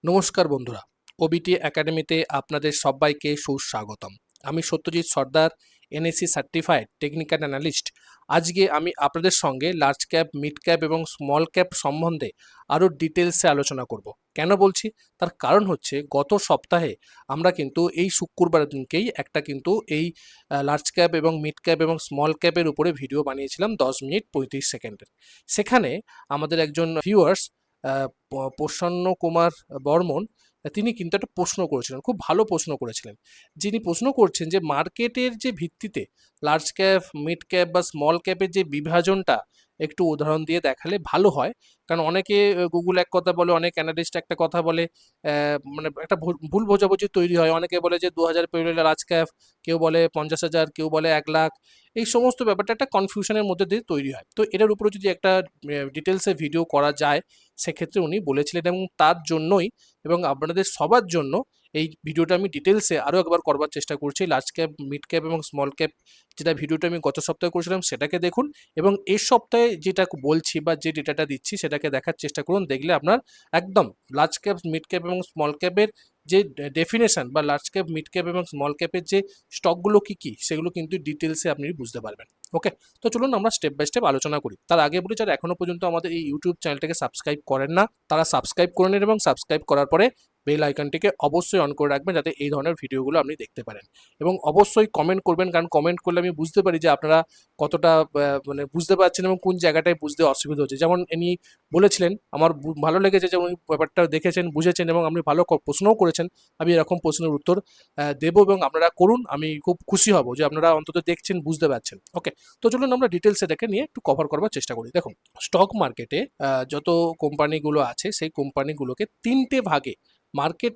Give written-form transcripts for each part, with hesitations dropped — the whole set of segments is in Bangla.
নমস্কার বন্ধুরা, ওবিটি একাডেমিতে আপনাদের সবাইকে সুস্বাগতম। আমি সত্যজিৎ সর্দার, এনএসসি সার্টিফাইড টেকনিক্যাল অ্যানালিস্ট। আজকে আমি আপনাদের সঙ্গে লার্জ ক্যাপ, মিড ক্যাপ এবং স্মল ক্যাপ সম্বন্ধে আরও ডিটেলসে আলোচনা করব। কেন বলছি? তার কারণ হচ্ছে গত সপ্তাহে আমরা কিন্তু এই শুক্রবার দিনকেই একটা কিন্তু এই লার্জ ক্যাপ এবং মিড ক্যাপ এবং স্মল ক্যাপের উপরে ভিডিও বানিয়েছিলাম 10 মিনিট 35 সেকেন্ডের। সেখানে আমাদের একজন ভিউয়ার্স প্রসন্ন কুমার বর্মন, তিনি কিন্তু একটা প্রশ্ন করেছিলেন, খুব ভালো প্রশ্ন করেছিলেন। যিনি প্রশ্ন করছেন যে মার্কেটের যে ভিত্তিতে লার্জ ক্যাপ, মিড ক্যাপ বা স্মল ক্যাপের যে বিভাজনটা একটু উদাহরণ দিয়ে দেখালে ভালো হয়। কারণ অনেকে গুগল এক কথা বলে, অনেক অ্যানালিস্ট একটা কথা বলে, মানে একটা ভুল বোঝাবুঝি তৈরি হয়। অনেকে বলে যে 2000 পেরোলে লার্জ ক্যাপ, কেউ বলে 50,000, কেউ বলে 1 লাখ। এই সমস্ত ব্যাপারটা একটা কনফিউশনের মধ্যে দিয়ে তৈরি হয়। তো এটার উপরে যদি একটা ডিটেলসে ভিডিও করা যায়, সেক্ষেত্রে উনি বলেছিলেন, এবং তার জন্যই এবং আপনাদের সবার জন্য এই ভিডিওটা আমি ডিটেলসে আরও একবার করবার চেষ্টা করছি। লার্জ ক্যাপ, মিড ক্যাপ এবং স্মল ক্যাপ যেটা ভিডিওটা আমি গত সপ্তাহে করেছিলাম সেটাকে দেখুন, এবং এই সপ্তাহে যেটা বলছি বা যে ডেটাটা দিচ্ছি সেটাকে দেখার চেষ্টা করুন। দেখলে আপনার একদম লার্জ ক্যাপ, মিড ক্যাপ এবং স্মল ক্যাপের যে ডেফিনেশন বা লার্জ ক্যাপ, মিড ক্যাপ এবং স্মল ক্যাপের যে স্টকগুলো কী কী, সেগুলো কিন্তু ডিটেলসে আপনি বুঝতে পারবেন। ওকে, তো চলুন আমরা স্টেপ বাই স্টেপ আলোচনা করি। তার আগে বলি, যারা এখনো পর্যন্ত আমাদের এই ইউটিউব চ্যানেলটাকে সাবস্ক্রাইব করেন না, তারা সাবস্ক্রাইব করে নিন, এবং সাবস্ক্রাইব করার পরে বেল আইকনটিকে অবশ্যই অন করে রাখবেন, যাতে এই ধরনের ভিডিওগুলো আপনি দেখতে পারেন। এবং অবশ্যই কমেন্ট করবেন, কারণ কমেন্ট করলে আমি বুঝতে পারি যে আপনারা কতটা মানে বুঝতে পারছেন এবং কোন জায়গাটায় বুঝতে অসুবিধা হচ্ছে। যেমন ইনি বলেছিলেন, আমার ভালো লেগেছে যে উনি ব্যাপারটা দেখেছেন, বুঝেছেন এবং আপনি ভালো প্রশ্নও করেছেন। আমি এরকম প্রশ্নের উত্তর দেবো এবং আপনারা করুন। আমি খুব খুশি হব যে আপনারা অন্তত দেখছেন, বুঝতে পারছেন। ওকে, তো চলুন আমরা ডিটেলস এটাকে নিয়ে একটু কভার করবার চেষ্টা করি। দেখুন, স্টক মার্কেটে যত কোম্পানিগুলো আছে, সেই কোম্পানিগুলোকে তিনটে ভাগে, মার্কেট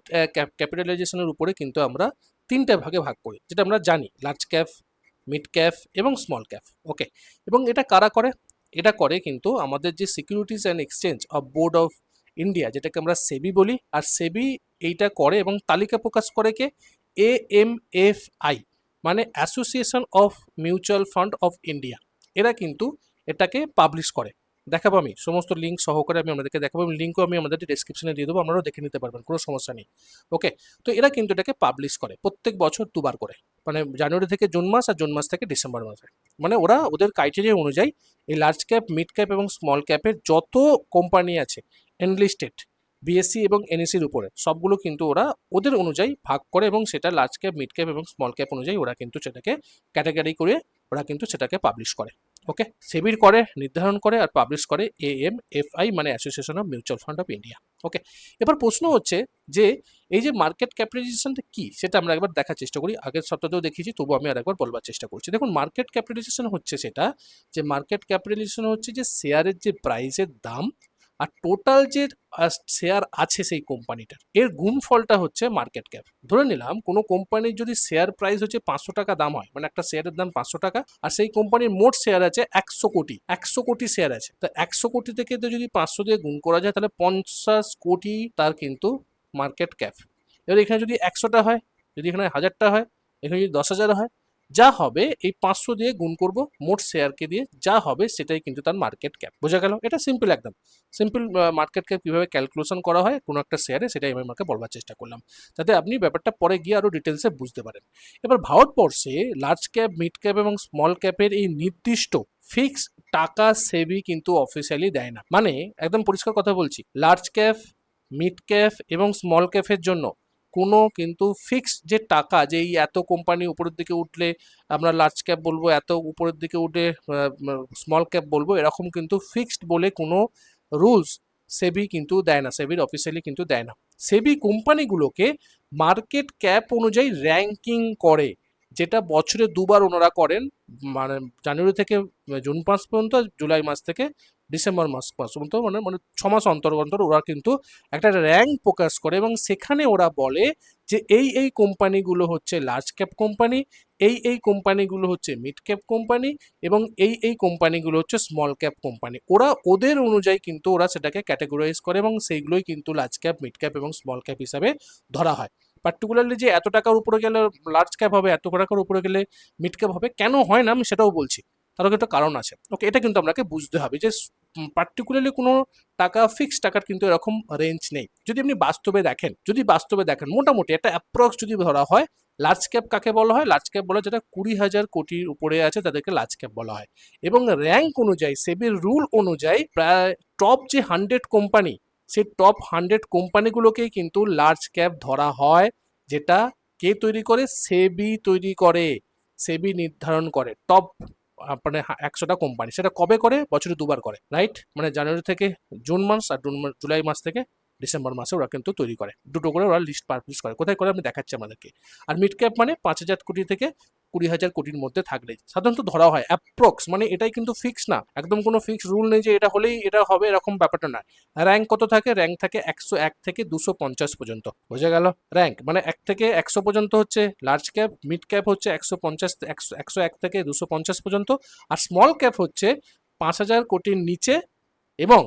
ক্যাপিটালাইজেশনের উপরে কিন্তু আমরা তিনটে ভাগে ভাগ করি, যেটা আমরা জানি: লার্জ ক্যাপ, মিড ক্যাপ এবং স্মল ক্যাপ। ওকে, এবং এটা কারা করে? এটা করে কিন্তু আমাদের যে securities and exchange of board of India, যেটাকে আমরা সেবি বলি। আর সেবি এইটা করে এবং তালিকা প্রকাশ করে কে? AMFI, মানে association of mutual fund of India. এরা কিন্তু এটাকে পাবলিশ করে। দেখাবো আমি সমস্ত লিঙ্ক সহকারে, আমি আপনাদেরকে দেখাবো। লিঙ্কও আমি আমাদের ডেসক্রিপশনে দিয়ে দেবো, আপনারাও দেখে নিতে পারবেন, কোনো সমস্যা নেই। ওকে, তো এরা কিন্তু এটাকে পাবলিশ করে প্রত্যেক বছর দুবার করে, মানে জানুয়ারি থেকে জুন মাস আর জুন মাস থেকে ডিসেম্বর মাসে। মানে ওরা ওদের ক্রাইটেরিয়া অনুযায়ী এই লার্জ ক্যাপ, মিড ক্যাপ এবং স্মল ক্যাপের যত কোম্পানি আছে এনলিস্টেড বিএসসি এবং এনএসসির উপরে, সবগুলো কিন্তু ওরা ওদের অনুযায়ী ভাগ করে, এবং সেটা লার্জ ক্যাপ, মিড ক্যাপ এবং স্মল ক্যাপ অনুযায়ী ওরা কিন্তু সেটাকে ক্যাটাগরি করে ওরা কিন্তু সেটাকে পাবলিশ করে। ওকে, সেবির করে, নির্ধারণ করে আর পাবলিশ করে AMFI, মানে association of mutual fund of India. Okay, এবার প্রশ্ন হচ্ছে যে এই যে মার্কেট ক্যাপিটালাইজেশনটা কি, সেটা আমরা একবার দেখার চেষ্টা করি। আগের সপ্তাহেও দেখিয়েছি, তবু আমি আরেকবার বলবার চেষ্টা করছি। দেখুন, মার্কেট ক্যাপিটালাইজেশন হচ্ছে সেটা, যে মার্কেট ক্যাপিটালাইজেশন হচ্ছে যে শেয়ারের যে প্রাইসের দাম আর টোটাল যে শেয়ার আছে সেই কোম্পানিটার, এর গুণফলটা হচ্ছে মার্কেট ক্যাপ। ধরে নিলাম কোনো কোম্পানির যদি শেয়ার প্রাইস হচ্ছে 500 টাকা দাম হয়, মানে একটা শেয়ারের দাম 500 টাকা, আর সেই কোম্পানির মোট শেয়ার আছে 100 কোটি, 100 কোটি শেয়ার আছে। তো 100 কোটি থেকে তো যদি 500 দিয়ে গুণ করা যায়, তাহলে 50 কোটি তার কিন্তু মার্কেট ক্যাপ। এবার এখানে যদি 100টা হয়, যদি এখানে 1000টা হয়, এখানে যদি 10,000 হয়, যা হবে এই 500 দিয়ে গুণ করব মোট শেয়ারকে দিয়ে, যা হবে সেটাই কিন্তু তার মার্কেট ক্যাপ। বোঝা গেল? এটা সিম্পল, একদম সিম্পল। মার্কেট ক্যাপ কীভাবে ক্যালকুলেশন করা হয় কোনো একটা শেয়ারে, সেটাই আমি আমাকে বলবার চেষ্টা করলাম, যাতে আপনি ব্যাপারটা পরে গিয়ে আরও ডিটেলসে বুঝতে পারেন। এবার ভারতবর্ষে লার্জ ক্যাপ, মিড ক্যাপ এবং স্মল ক্যাপের এই নির্দিষ্ট ফিক্স টাকা সেবি কিন্তু অফিসিয়ালি দেয় না। মানে একদম পরিষ্কার কথা বলছি, লার্জ ক্যাপ, মিড ক্যাপ এবং স্মল ক্যাপের জন্য কোনো কিন্তু ফিক্স যে টাকা, যে এই এত কোম্পানি উপরের দিকে উঠলে আমরা লার্জ ক্যাপ বলবো, এত উপরের দিকে উঠে স্মল ক্যাপ বলবো, এরকম কিন্তু ফিক্সড বলে কোনো রুলস সেবি কিন্তু দেয় না, সেবির অফিসিয়ালি কিন্তু দেয় না। সেবি কোম্পানিগুলোকে মার্কেট ক্যাপ অনুযায়ী র্যাঙ্কিং করে, যেটা বছরে দুবার ওনারা করেন, মানে জানুয়ারি থেকে জুন মাস পর্যন্ত, জুলাই মাস থেকে ডিসেম্বর মাস পর্যন্ত, মানে মানে 6 মাস অন্তর অন্তর ওরা কিন্তু একটা র্যাঙ্ক প্রকাশ করে, এবং সেখানে ওরা বলে যে এই কোম্পানিগুলো হচ্ছে লার্জ ক্যাপ কোম্পানি, এই কোম্পানিগুলো হচ্ছে মিড ক্যাপ কোম্পানি, এবং এই কোম্পানিগুলো হচ্ছে স্মল ক্যাপ কোম্পানি। ওরা ওদের অনুযায়ী কিন্তু ওরা সেটাকে ক্যাটাগরাইজ করে, এবং সেইগুলোই কিন্তু লার্জ ক্যাপ, মিড ক্যাপ এবং স্মল ক্যাপ হিসাবে ধরা হয়। পার্টিকুলারলি যে এত টাকার উপরে গেলে লার্জ ক্যাপ হবে, এত টাকার উপরে গেলে মিড ক্যাপ হবে, কেন হয় না আমি সেটাও বলছি, তারও একটা কারণ আছে। ওকে, এটা কিন্তু আপনাকে বুঝতে হবে যে পার্টিকুলারলি কোনো টাকা ফিক্সড টাকার কিন্তু এরকম রেঞ্জ নেই। যদি আপনি বাস্তবে দেখেন মোটামুটি একটা অ্যাপ্রক্স যদি ধরা হয়, লার্জ ক্যাপ কাকে বলা হয়? লার্জ ক্যাপ বলা হয় যেটা 20,000 কোটির উপরে আছে তাদেরকে লার্জ ক্যাপ বলা হয়। এবং র্যাঙ্ক অনুযায়ী, সেবির রুল অনুযায়ী প্রায় টপ যে 100 কোম্পানি, সেই টপ 100 কোম্পানিগুলোকেই কিন্তু লার্জ ক্যাপ ধরা হয়। যেটা কে তৈরি করে? সেবি তৈরি করে, সেবি নির্ধারণ করে টপ মানে 100টা কোম্পানি। সেটা কবে করে? বছরে দুবার করে, রাইট? মানে জানুয়ারি থেকে জুন মাস আর জুলাই মাস থেকে ডিসেম্বর মাসে ওরা কিন্তু তৈরি করে, দুটো করে ওরা লিস্ট পাবলিশ করে। কোথায় করে আমি দেখাচ্ছি আমাদেরকে। আর মিড ক্যাপ মানে 5,000 কোটি থেকে 20,000 কোটির মধ্যে থাকলে সাধারণত ধরা হয় অ্যাপ্রক্স, মানে এটাই কিন্তু ফিক্স না, একদম কোনো ফিক্স রুল নেই যে এটা হলেই এটা হবে এরকম ব্যাপারটা না। র্যাঙ্ক কত থাকে? র্যাঙ্ক থাকে 101 থেকে 250 পর্যন্ত। বোঝা গেল? র্যাঙ্ক মানে 1 থেকে 100 পর্যন্ত হচ্ছে লার্জ ক্যাপ, মিড ক্যাপ হচ্ছে 101 থেকে 250 পর্যন্ত, আর স্মল ক্যাপ হচ্ছে 5,000 কোটির নিচে, এবং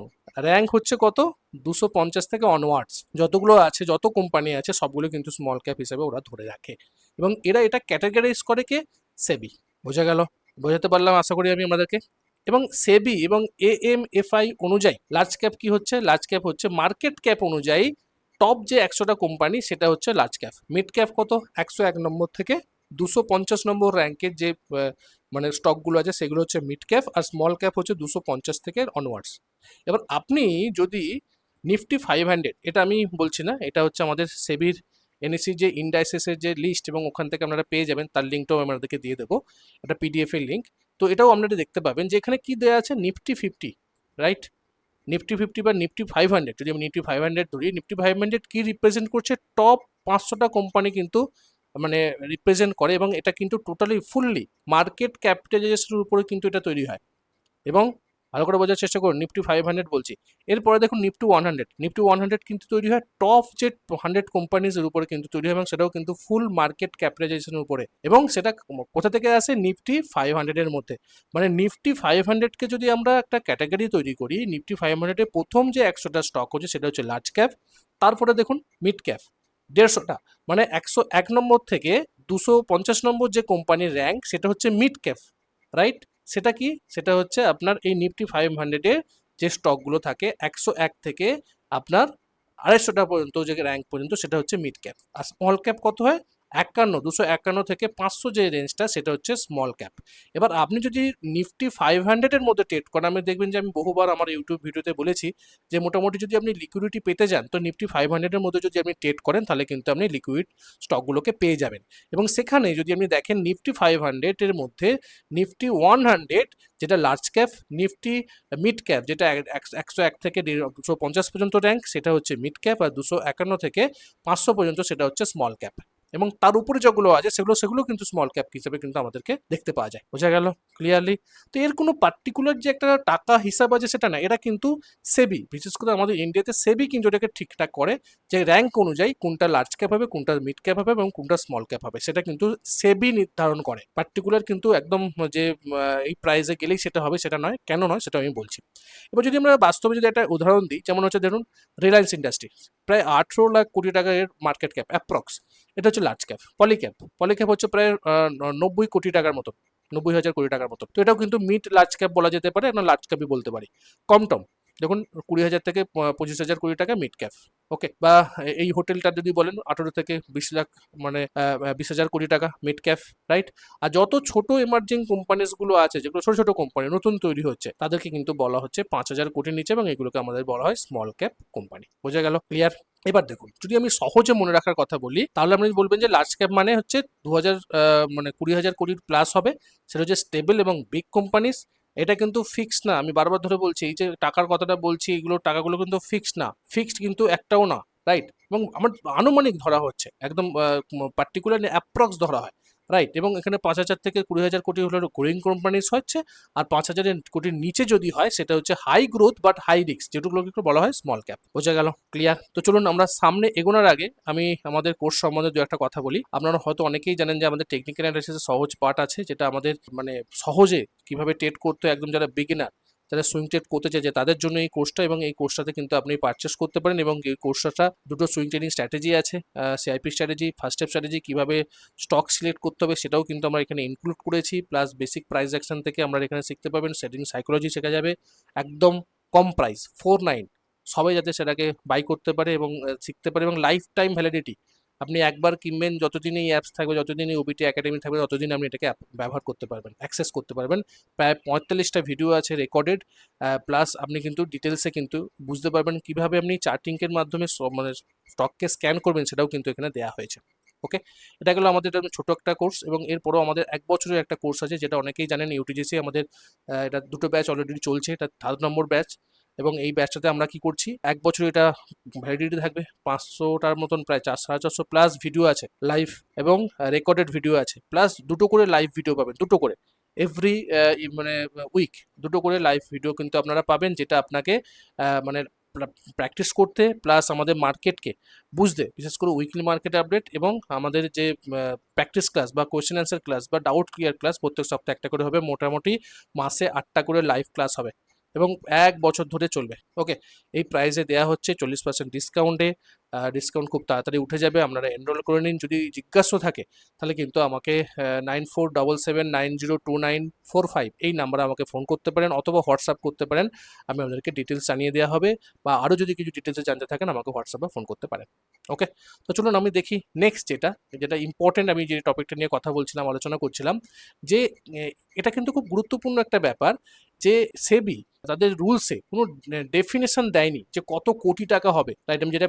র্যাঙ্ক হচ্ছে কত? 250 থেকে অনওয়ার্ডস। যতগুলো আছে, যত কোম্পানি আছে সবগুলো কিন্তু স্মল ক্যাপ হিসেবে ওরা ধরে রাখে, এবং এরা এটা ক্যাটাগরাইজ করে কে? সেবি। বোঝা গেল? বোঝাতে পারলাম আশা করি আমি আমাদেরকে। এবং সেবি এবং এএমএফআই অনুযায়ী লার্জ ক্যাপ কি হচ্ছে? লার্জ ক্যাপ হচ্ছে মার্কেট ক্যাপ অনুযায়ী টপ যে 100টা কোম্পানি সেটা হচ্ছে লার্জ ক্যাপ। মিড ক্যাপ কত? 101 নম্বর থেকে 250 নম্বর র্যাঙ্কের যে মানে স্টকগুলো আছে সেগুলো হচ্ছে মিড ক্যাপ, আর স্মল ক্যাপ হচ্ছে 250 থেকে অনওয়ার্ডস। এবার আপনি যদি নিফটি 500, এটা আমি বলছি না, এটা হচ্ছে আমাদের সেবির এনএসসি যে ইন্ডাইসেসের যে লিস্ট, এবং ওখান থেকে আপনারা পেয়ে যাবেন, তার লিঙ্কটাও আমি আপনাদেরকে দিয়ে দেবো, একটা পিডিএফ এর লিঙ্ক। তো এটাও আপনারা দেখতে পাবেন যে এখানে কি দেওয়া আছে, নিফটি 50, রাইট? নিফটি 50 বা নিফটি 500, যদি আমি নিফটি 500 ধরি, নিফটি 500 কি রিপ্রেজেন্ট করছে? টপ 500টা কোম্পানি কিন্তু মানে রিপ্রেজেন্ট করে, এবং এটা কিন্তু টোটালি ফুললি মার্কেট ক্যাপিটালাইজেশনের উপরে কিন্তু এটা তৈরি হয়। এবং ভালো করে বোঝার চেষ্টা করুন, নিফটি 500 বলছি। এরপরে দেখুন নিফটি 100, নিফটি 100 কিন্তু তৈরি হয় টপ যে 100 কোম্পানিজের উপরে কিন্তু তৈরি হয়, এবং সেটাও কিন্তু ফুল মার্কেট ক্যাপিটালাইজেশনের উপরে, এবং সেটা কোথা থেকে আসে? নিফটি 500 এর মধ্যে। মানে নিফটি 500কে যদি আমরা একটা ক্যাটাগরি তৈরি করি, নিফটি 500 প্রথম যে 100টা স্টক হচ্ছে সেটা হচ্ছে লার্জ ক্যাপ, তারপরে দেখুন মিড ক্যাপ 150টা, মানে 101 নম্বর থেকে 250 নম্বর যে কোম্পানির র্যাঙ্ক সেটা হচ্ছে মিড ক্যাপ, রাইট? সেটা কি? সেটা হচ্ছে আপনার এই নিফটি 500-এর যে স্টকগুলো থাকে 101 থেকে আপনার 250টা পর্যন্ত যে র্যাঙ্ক পর্যন্ত, সেটা হচ্ছে মিড ক্যাপ। আর স্মল ক্যাপ কত হয়? 251 থেকে 500 যে রেঞ্জটা সেটা হচ্ছে স্মল ক্যাপ। এবার আপনি যদি নিফটি 500-এর মধ্যে ট্রেড করেন, আমি দেখবেন যে আমি বহুবার আমার ইউটিউব ভিডিওতে বলেছি যে মোটামুটি যদি আপনি লিকুইডিটি পেতে যান, তো নিফটি 500-এর মধ্যে যদি আপনি ট্রেড করেন তাহলে কিন্তু আপনি লিকুইড স্টকগুলোকে পেয়ে যাবেন। এবং সেখানে যদি আপনি দেখেন নিফটি 500-এর মধ্যে নিফটি 100 যেটা large cap, Nifty mid cap যেটা 101 থেকে 250 পর্যন্ত র্যাঙ্ক সেটা হচ্ছে মিড ক্যাপ, আর 251 থেকে 500 পর্যন্ত সেটা হচ্ছে স্মল ক্যাপ, এবং তার উপরে যেগুলো আছে সেগুলো কিন্তু স্মল ক্যাপ হিসেবে কিন্তু আমাদেরকে দেখতে পাওয়া যায়। বোঝা গেল ক্লিয়ারলি? তো এর কোনো পার্টিকুলার যে একটা টাকা হিসাব আছে সেটা না, এটা কিন্তু সেবি, বিশেষ করে আমাদের ইন্ডিয়াতে সেবি কিন্তু এটাকে ঠিকঠাক করে যে র্যাঙ্ক অনুযায়ী কোনটা লার্জ ক্যাপ হবে, কোনটা মিড ক্যাপ হবে, এবং কোনটা স্মল ক্যাপ হবে, সেটা কিন্তু সেবি নির্ধারণ করে। পার্টিকুলার কিন্তু একদম যে এই প্রাইসে গেলেই সেটা হবে সেটা নয়। কেন নয় সেটা আমি বলছি। এবার যদি আমরা বাস্তবে যদি একটা উদাহরণ দিই, যেমন হচ্ছে ধরুন রিলায়েন্স ইন্ডাস্ট্রি, প্রায় 18 লাখ কোটি টাকার মার্কেট ক্যাপ অ্যাপ্রক্স, এটা হচ্ছে লার্জ ক্যাপ। পলিক্যাপ হচ্ছে প্রায় 90 কোটি টাকার মতো, 90,000 কোটি টাকার মতো। তো এটাও কিন্তু মিড লার্জ ক্যাপ বলা যেতে পারে, আমরা লার্জ ক্যাপই বলতে পারি। কমটম দেখুন 20,000 থেকে 25,000 কোটি টাকা মিড ক্যাপ। ওকে, বা এই হোটেলটা যদি বলেন 18 থেকে 20 লাখ, মানে 20,000 কোটি টাকা মিড ক্যাপ, রাইট? আর যত ছোট এমার্জিং কোম্পানিজ গুলো আছে, যেগুলো ছোট ছোট কোম্পানি নতুন তৈরি হচ্ছে, তাদেরকে কিন্তু বলা হচ্ছে 5,000 কোটির নিচে, এবং এগুলোকে আমাদের বলা হয় স্মল ক্যাপ কোম্পানি। বোঝা গেল? ক্লিয়ার? এবার দেখুন, যদি আমি সহজে মনে রাখার কথা বলি, তাহলে আপনি বলবেন যে লার্জ ক্যাপ মানে হচ্ছে 2000 মানে 20,000 কোটির প্লাস হবে, সেটা হচ্ছে স্টেবল এবং বিগ কোম্পানিজ। এটা কিন্তু ফিক্স না, আমি বারবার ধরে বলছি, এই যে টাকার কথাটা বলছি, এগুলো টাকাগুলো কিন্তু ফিক্সড না, ফিক্সড কিন্তু একটাও না, রাইট? এবং আমার আনুমানিক ধরা হচ্ছে, একদম পার্টিকুলার অ্যাপ্রক্স ধরা হয়, রাইট? এবং এখানে 5,000 থেকে 20,000 কোটি হলো গ্রোয়িং কোম্পানিজ হচ্ছে, আর 5,000 কোটির নিচে যদি হয় সেটা হচ্ছে high growth but high risk, যেগুলোকে বলা হয় স্মল ক্যাপ। বোঝা গেল? ক্লিয়ার? তো চলুন আমরা সামনে এগোনোর আগে আমি আমাদের কোর্স সম্বন্ধে দু একটা কথা বলি। আপনারা হয়তো অনেকেই জানেন যে আমাদের টেকনিক্যাল অ্যানালাইসিসের সহজ পার্ট আছে, যেটা আমাদের মানে সহজে কিভাবে ট্রেড করতে হয়, একদম যারা বিগিনার, যারা সুইং ট্রেড করতে চাইছে তাদের জন্য এই কোর্সটা, এবং এই কোর্সটাতে কিন্তু আপনি পারচেস করতে পারেন। এবং এই কোর্সটা দুটো সুইং ট্রেডিং স্ট্র্যাটেজি আছে, CIP strategy, first step strategy, কিভাবে স্টক সিলেক্ট করতে হবে সেটাও কিন্তু আমরা এখানে ইনক্লুড করেছি, প্লাস বেসিক প্রাইস অ্যাকশন থেকে আমরা এখানে শিখতে পাবেন, সেটিং সাইকোলজি শেখা যাবে, একদম কম প্রাইস 49, সবাই যাতে সেটাকে বাই করতে পারে এবং শিখতে পারে, এবং লাইফ টাইম ভ্যালিডিটি। আপনি একবার কিনবেন, যতদিন এই অ্যাপস থাকবে, যতদিন এই ওবিটি একাডেমি থাকবে, ততদিন আপনি এটাকে ব্যবহার করতে পারবেন, অ্যাক্সেস করতে পারবেন। প্রায় 45টা ভিডিও আছে রেকর্ডেড, প্লাস আপনি কিন্তু ডিটেলসে কিন্তু বুঝতে পারবেন কিভাবে আপনি চার্টিংয়ের মাধ্যমে মানে স্টককে স্ক্যান করবেন, সেটাও কিন্তু এখানে দেওয়া হয়েছে। ওকে, এটা গেলো আমাদের ছোট একটা কোর্স, এবং এরপরও আমাদের 1 বছরের একটা কোর্স আছে, যেটা অনেকেই জানেন ইউটিজিসি আমাদের। এটা 2টো ব্যাচ অলরেডি চলছে, এটা 3rd নম্বর ব্যাচ। এবং এই ব্যাচটাতে আমরা কি করছি, 1 বছর এটা ভ্যালিডিটি থাকবে, 500টার মতন, প্রায় 400-450 প্লাস ভিডিও আছে লাইভ, এবং রেকর্ডেড ভিডিও আছে, প্লাস 2টো করে লাইভ ভিডিও পাবেন, 2টো করে এভরি মানে উইক 2টো করে লাইভ ভিডিও কিন্তু আপনারা পাবেন, যেটা আপনাকে মানে প্র্যাকটিস করতে, প্লাস আমাদের মার্কেটকে বুঝতে, বিশেষ করে উইকলি মার্কেট আপডেট এবং আমাদের যে প্র্যাকটিস ক্লাস বা কোয়েশ্চেন অ্যান্সার ক্লাস বা ডাউট ক্লিয়ার ক্লাস প্রত্যেক সপ্তাহে একটা করে হবে, মোটামুটি মাসে 8টা করে লাইভ ক্লাস হবে, এবং 1 বছর ধরে চলবে। ওকে, এই প্রাইসে দেওয়া হচ্ছে 40% ডিসকাউন্টে। ডিসকাউন্ট খুব তাড়াতাড়ি উঠে যাবে, আপনারা এনরোল করে নিন। যদি জিজ্ঞাসা থাকে তাহলে কিন্তু আমাকে 9477902945 এই নাম্বারে আমাকে ফোন করতে পারেন, অথবা হোয়াটসঅ্যাপ করতে পারেন, আমি আপনাদেরকে ডিটেলস জানিয়ে দেওয়া হবে, বা আরও যদি কিছু ডিটেলসে জানতে থাকেন আমাকে হোয়াটসঅ্যাপে ফোন করতে পারেন। ওকে, তো চলুন আমি দেখি নেক্সট যেটা যেটা ইম্পর্টেন্ট, আমি যে টপিকটা নিয়ে কথা বলছিলাম, আলোচনা করছিলাম, যে এটা কিন্তু খুব গুরুত্বপূর্ণ একটা ব্যাপার, যে সেবি তাদের রুলসে কোনো ডেফিনেশন দেয়নি যে কত কোটি টাকা হবে, রাইট? আমি যেটা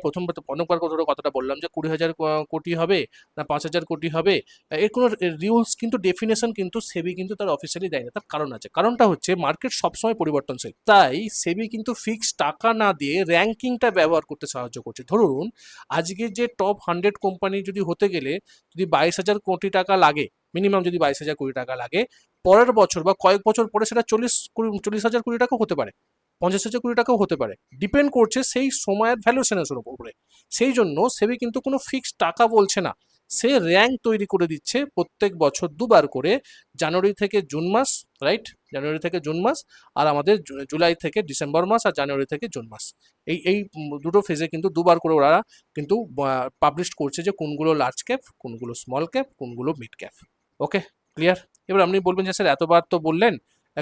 অনেকবার ধরে কথাটা বললাম, যে 20,000 কোটি হবে না 5,000 কোটি হবে, এর কোনো রুলস কিন্তু ডেফিনেশন কিন্তু সেবি কিন্তু তার অফিসিয়ালি দেয় না। তার কারণ আছে, কারণটা হচ্ছে মার্কেট সবসময় পরিবর্তনশীল, তাই সেবি কিন্তু ফিক্স টাকা না দিয়ে র্যাঙ্কিংটা ব্যবহার করতে সাহায্য করছে। ধরুন আজকে যে টপ 100 কোম্পানি যদি হতে গেলে যদি 22,000 কোটি টাকা লাগে, মিনিমাম যদি 22,000 কোটি টাকা লাগে, পরের বছর বা কয়েক বছর পরে সেটা 40,000 কোটি টাকাও হতে পারে, 50,000 কোটি টাকাও হতে পারে, ডিপেন্ড করছে সেই সময়ের ভ্যালুয়েশনের উপরে। সেই জন্য সেবি কিন্তু কোনো ফিক্সড টাকা বলছে না, সে র্যাঙ্ক তৈরি করে দিচ্ছে প্রত্যেক বছর 2বার করে, জানুয়ারি থেকে জুন মাস, রাইট? জানুয়ারি থেকে জুন মাস, আর আমাদের জুলাই থেকে ডিসেম্বর মাস, আর জানুয়ারি থেকে জুন মাস। এই দুটো ফেজে কিন্তু 2বার করে ওরা কিন্তু পাবলিশ করছে, যে কোনগুলো লার্জ ক্যাপ, কোনগুলো স্মল ক্যাপ, কোনগুলো মিড ক্যাপ। ওকে, ক্লিয়ার? এবার আপনি বলবেন যে স্যার এতবার তো বললেন,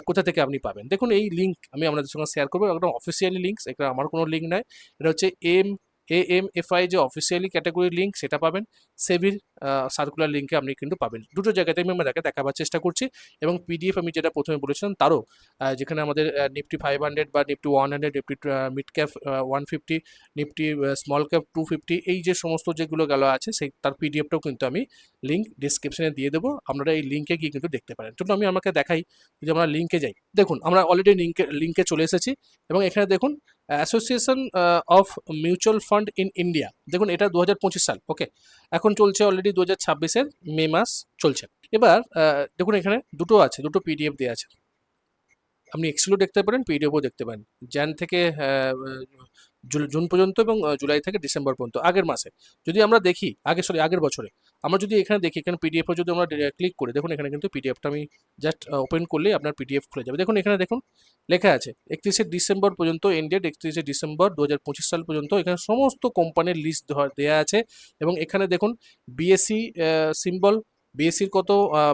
কোথা থেকে আপনি পাবেন? দেখুন এই লিঙ্ক আমি আপনাদের সঙ্গে শেয়ার করবো, একদম অফিসিয়ালি লিঙ্ক, এটা আমার কোনো লিঙ্ক নয়, এটা হচ্ছে AMFI যে অফিসিয়ালি ক্যাটাগরি লিঙ্ক, সেটা পাবেন। সেবির সার্কুলার লিঙ্কে আপনি কিন্তু পাবেন, দুটো জায়গাতে আমি দেখাবার চেষ্টা করছি। এবং পিডিএফ আমি যেটা প্রথমে বলেছিলাম তারও, যেখানে আমাদের নিফটি 500 বা Nifty 100, Nifty mid cap 150, Nifty small cap 250, এই যে সমস্ত যেগুলো গেল আছে, সেই তার পিডিএফটাও কিন্তু আমি লিঙ্ক ডিসক্রিপশনে দিয়ে দেবো, আপনারা এই লিঙ্কে গিয়ে কিন্তু দেখতে পারেন। চলুন আমি আমাকে দেখাই, যদি আমরা লিঙ্কে যাই, দেখুন আমরা অলরেডি লিঙ্কে চলে এসেছি, এবং এখানে দেখুন association of mutual fund in India, দেখুন এটা 2025 সাল। ওকে, এখন চলছে অলরেডি 2026-এর মে মাস চলছে। এবার দেখুন এখানে দুটো আছে, দুটো পিডিএফ দেওয়া আছে, আপনি এক্সেলও দেখতে পারেন, পিডিএফও দেখতে পারেন, জ্যান থেকে জুন পর্যন্ত, এবং জুলাই থেকে ডিসেম্বর পর্যন্ত, আগের মাসে। যদি আমরা দেখি আগের বছরে, আমরা যদি এখানে দেখি, এখানে পিডিএফও যদি আমরা ক্লিক করি, দেখুন এখানে কিন্তু পিডিএফটা আমি জাস্ট ওপেন করলেই আপনার পিডিএফ খুলে যাবে। দেখুন এখানে দেখুন লেখা আছে 31শে ডিসেম্বর পর্যন্ত, এন্ডেড 31শে ডিসেম্বর 2025 সাল পর্যন্ত, এখানে সমস্ত কোম্পানির লিস্ট দেওয়া আছে। এবং এখানে দেখুন বিএসসি সিম্বল, বিএসসির কত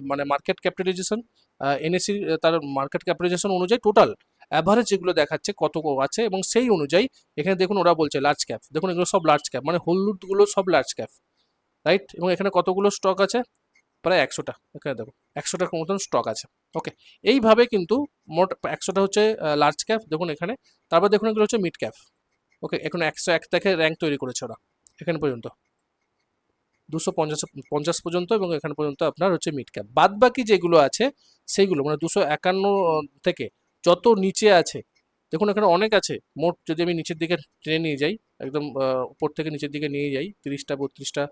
মানে মার্কেট ক্যাপিটালাইজেশন, এনএসসি তার মার্কেট ক্যাপিটালাইজেশন অনুযায়ী টোটাল অ্যাভারেজ যেগুলো দেখাচ্ছে কত আছে, এবং সেই অনুযায়ী এখানে দেখুন ওরা বলছে লার্জ ক্যাপ, দেখুন এগুলো সব লার্জ ক্যাপ, মানে হলুদগুলো সব লার্জ ক্যাপ, রাইট? এবং এখানে কতগুলো স্টক আছে, প্রায় 100টা, এখানে দেখুন 100টার মতন স্টক আছে। ওকে, এইভাবে কিন্তু মোট 100টা হচ্ছে লার্জ ক্যাপ, দেখুন এখানে। তারপর দেখুন এগুলো হচ্ছে মিড ক্যাপ। ওকে, এখন 101 থেকে র্যাঙ্ক তৈরি করেছে ওরা, এখানে পর্যন্ত 250 পর্যন্ত, এবং এখানে পর্যন্ত আপনার হচ্ছে মিড ক্যাপ। বাদ বাকি যেগুলো আছে সেইগুলো মানে 251 থেকে যত নিচে আছে, দেখুন এখানে অনেক আছে, মোট যদি আমি নিচের দিকে টেনে নিয়ে যাই, একদম উপর থেকে নিচের দিকে নিয়ে যাই, 30টা 32টা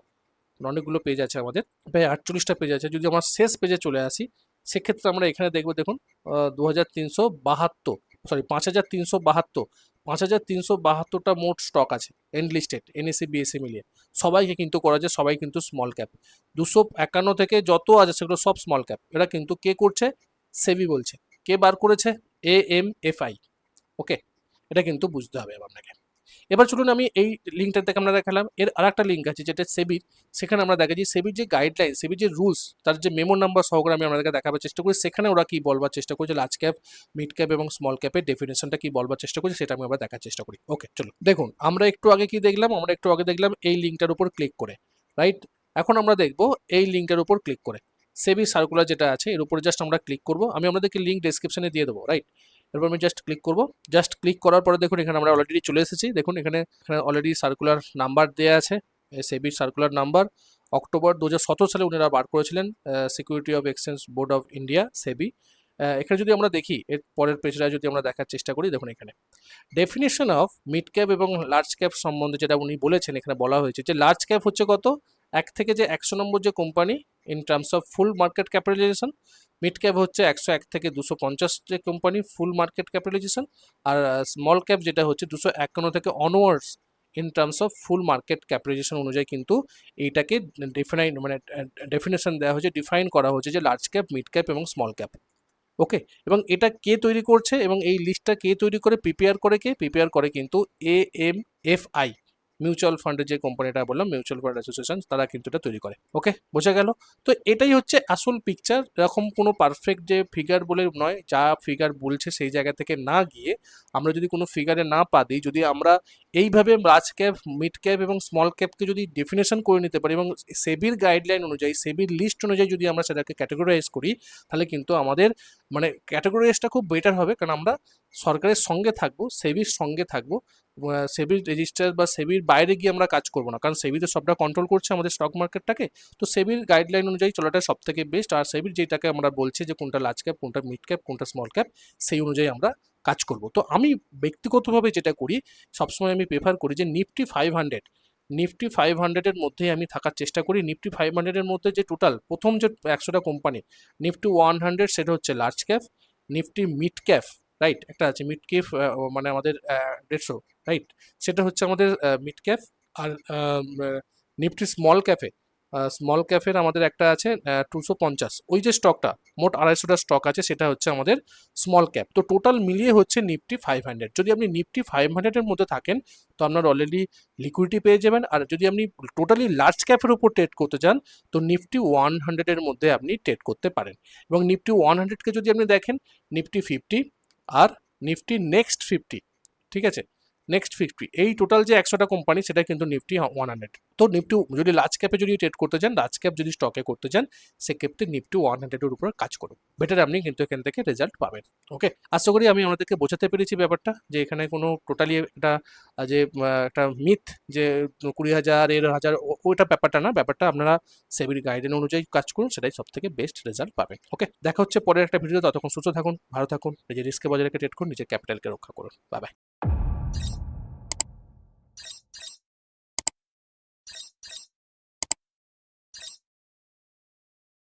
অনেকগুলো পেজ আছে আমাদের, প্রায় 48টা পেজ আছে। যদি আমার শেষ পেজে চলে আসি, সেক্ষেত্রে আমরা এখানে দেখবো, দেখুন 2372, সরি 5372, 5372টা মোট স্টক আছে এন্ড লিস্টেড, এনএসসি বিএসসি মিলিয়ে, সবাইকে কিন্তু করা যায়, সবাই কিন্তু স্মল ক্যাপ। 251 থেকে যত আছে সেগুলো সব স্মল ক্যাপ। এটা কিন্তু কে করছে? সেবি বলছে। কে বার করেছে? AMFI। ওকে, এটা কিন্তু বুঝতে হবে আপনাকে। এবার চলুন আমি এই লিঙ্কটা থেকে আমরা দেখালাম, এর আরেকটা লিঙ্ক আছে যেটা সেবির, সেখানে আমরা দেখেছি সেবির যে গাইডলাইন, সেবির যে রুলস, তার যে মেমো নাম্বার সহকারে আমি আপনাদেরকে দেখাবার চেষ্টা করি, সেখানে ওরা কি বলবার চেষ্টা করছে লার্জ ক্যাপ, মিড ক্যাপ এবং স্মল ক্যাপের ডেফিনেশনটা কি বলবার চেষ্টা করছে, সেটা আমি আবার দেখার চেষ্টা করি। ওকে চলো দেখুন, আমরা একটু আগে কি দেখলাম, আমরা একটু আগে দেখলাম এই লিঙ্কটার উপর ক্লিক করে, রাইট? এখন আমরা দেখবো এই লিঙ্কটার উপর ক্লিক করে সেবি সার্কুলার যেটা আছে এর উপরে জাস্ট আমরা ক্লিক করব। আমি আপনাদেরকে লিঙ্ক ডেসক্রিপশনে দিয়ে দেবো, রাইট? এরপর আমি জাস্ট ক্লিক করব। জাস্ট ক্লিক করার পরে দেখুন এখানে আমরা অলরেডি চলে এসেছি। দেখুন এখানে অলরেডি সার্কুলার নাম্বার দেওয়া আছে, সেবির সার্কুলার নাম্বার অক্টোবর 2017 সালে উনারা বার করেছিলেন, security of exchange board of India, SEBI. এখানে যদি আমরা দেখি, এর পরের পেজটা যদি আমরা দেখার চেষ্টা করি, দেখুন এখানে ডেফিনেশন অফ মিড ক্যাপ এবং লার্জ ক্যাপ সম্বন্ধে যেটা উনি বলেছেন, এখানে বলা হয়েছে যে লার্জ ক্যাপ হচ্ছে কত, 1 থেকে যে 100 নম্বর যে company in terms of full market capitalization, mid cap হচ্ছে 101 থেকে 250 যে কোম্পানি ফুল মার্কেট ক্যাপিটালাইজেশন, আর স্মল ক্যাপ যেটা হচ্ছে 251 থেকে onwards in terms of full market capitalization অনুযায়ী কিন্তু এইটাকে ডেফিনেশন দেওয়া হয়েছে, ডিফাইন করা হয়েছে যে লার্জ ক্যাপ, মিড ক্যাপ এবং স্মল ক্যাপ। ওকে, এবং এটা কে তৈরি করছে এবং এই লিস্টটা কে তৈরি করে, প্রিপেয়ার করে কে, প্রিপেয়ার করে কিন্তু AMFI মিউচুয়াল ফান্ডের যে কোম্পানিটা বললাম, মিউচুয়াল ফান্ড অ্যাসোসিয়েশন, তারা কিন্তু এটা তৈরি করে। ওকে, বোঝা গেল? তো এটাই হচ্ছে আসল পিকচার। এরকম কোনো পারফেক্ট যে ফিগার বলে নয়, যা ফিগার বলছে সেই জায়গা থেকে না গিয়ে আমরা যদি কোনো ফিগারে না পা দিই, যদি আমরা এইভাবে লার্জ ক্যাপ, মিড ক্যাপ এবং স্মল ক্যাপকে যদি ডেফিনেশন করে নিতে পারি এবং সেবির গাইডলাইন অনুযায়ী, সেবির লিস্ট অনুযায়ী যদি আমরা সেটাকে ক্যাটেগরাইজ করি, তাহলে কিন্তু আমাদের মানে ক্যাটেগরাইজটা খুব বেটার হবে, কারণ আমরা সরকারের সঙ্গে থাকবো, সেবির সঙ্গে থাকবো, সেবির রেজিস্টার বা সেবির বাইরে গিয়ে আমরা কাজ করবো না, কারণ সেবি তো সবটা কন্ট্রোল করছে আমাদের স্টক মার্কেটটাকে। তো সেবির গাইডলাইন অনুযায়ী চলাটা সব থেকে বেস্ট, আর সেবির যেটাকে আমরা বলছি যে কোনটা লার্জ ক্যাপ, কোনটা মিড ক্যাপ, কোনটা স্মল ক্যাপ, সেই অনুযায়ী আমরা কাজ করব। তো আমি ব্যক্তিগতভাবে যেটা করি, সবসময় আমি প্রেফার করি যে নিফটি 500 মধ্যেই আমি থাকার চেষ্টা করি। নিফটি 500-এর মধ্যে যে টোটাল প্রথম যে 100টা কোম্পানি, নিফটি 100 সেটা হচ্ছে large cap, Nifty mid cap, right, একটা আছে মিড ক্যাপ, মানে আমাদের 150, রাইট, সেটা হচ্ছে আমাদের মিড ক্যাপ। আর নিফটি স্মল ক্যাফের আমাদের একটা আছে 250, ওই যে স্টকটা মোট 250টা স্টক আছে, সেটা হচ্ছে আমাদের স্মল ক্যাপ। তো টোটাল মিলিয়ে হচ্ছে নিফটি 500। যদি আপনি নিফটি 500-এর মধ্যে থাকেন, তো আপনার অলরেডি লিকুইডিটি পেয়ে যাবেন। আর যদি আপনি টোটালি লার্জ ক্যাপের উপর ট্রেড করতে চান, তো নিফটি 100-এর মধ্যে আপনি ট্রেড করতে পারেন। এবং নিফটি 100-কে যদি আপনি দেখেন, নিফটি 50 আর নিফটি নেক্সট 50, ঠিক আছে, নেক্সট 50, এই টোটাল যে 100টা কোম্পানি, সেটা কিন্তু নিফটি 100। তো নিফটি যদি লার্জ ক্যাপে যদি ট্রেড করতে চান, লার্জ ক্যাপ যদি স্টকে করতে চান, সেক্ষেত্রে নিফটি 100-এর উপর কাজ করুন, বেটার আপনি কিন্তু এখান থেকে রেজাল্ট পাবেন। ওকে, আশা করি আমি আমাদেরকে বোঝাতে পেরেছি ব্যাপারটা, যে এখানে কোনো টোটালি একটা যে একটা মিথ যে 20,000 1,000 ওইটা ব্যাপারটা না, ব্যাপারটা আপনারা সেবির গাইডলাইন অনুযায়ী কাজ করুন, সেটাই সব থেকে বেস্ট রেজাল্ট পাবেন। ওকে, দেখা হচ্ছে পরের একটা ভিডিও, ততক্ষণ সুস্থ থাকুন, ভালো থাকুন, নিজের রিস্কে বজায় রেখে ট্রেড করুন, নিজের ক্যাপিটালকে রক্ষা করুন। Bye bye.